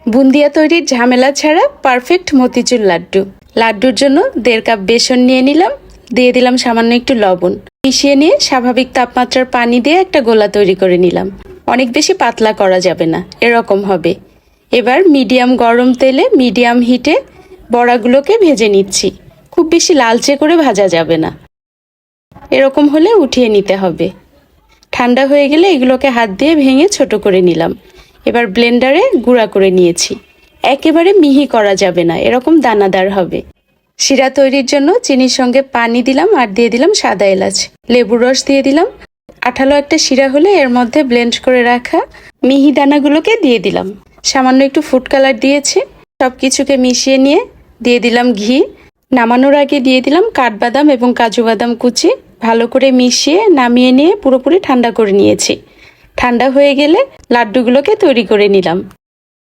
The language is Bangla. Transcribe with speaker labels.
Speaker 1: বুন্দিয়া তৈরির ঝামেলা ছাড়া পারফেক্ট মতিচুর লাড্ডু। লাড্ডুর জন্য 1.5 কাপ বেসন নিয়ে নিলাম, দিয়ে দিলাম সামান্য একটু লবণ, মিশিয়ে নিয়ে স্বাভাবিক তাপমাত্রার পানি দিয়ে একটা গোলা তৈরি করে নিলাম। অনেক বেশি পাতলা করা যাবে না, এরকম হবে। এবার মিডিয়াম গরম তেলে মিডিয়াম হিটে বড়াগুলোকে ভেজে নিচ্ছি। খুব বেশি লালচে করে ভাজা যাবে না, এরকম হলে উঠিয়ে নিতে হবে। ঠান্ডা হয়ে গেলে এগুলোকে হাত দিয়ে ভেঙে ছোট করে নিলাম। এবার ব্লেন্ডারে গুঁড়া করে নিয়েছি। একেবারে মিহি করা যাবে না, এরকম দানাদার হবে। শিরা তৈরির জন্য চিনির সঙ্গে পানি দিলাম আর দিয়ে দিলাম সাদা এলাচ, লেবুর রস দিয়ে দিলাম। আঠালো একটা শিরা হলে এর মধ্যে ব্লেন্ড করে রাখা মিহি দানাগুলোকে দিয়ে দিলাম। সামান্য একটু ফুড কালার দিয়েছি। সব কিছুকে মিশিয়ে নিয়ে দিয়ে দিলাম ঘি। নামানোর আগে দিয়ে দিলাম কাঠবাদাম এবং কাজু বাদাম কুচি। ভালো করে মিশিয়ে নামিয়ে নিয়ে পুরোপুরি ঠান্ডা করে নিয়েছি। ঠান্ডা হয়ে গেলে লাড্ডুগুলোকে তৈরি করে নিলাম।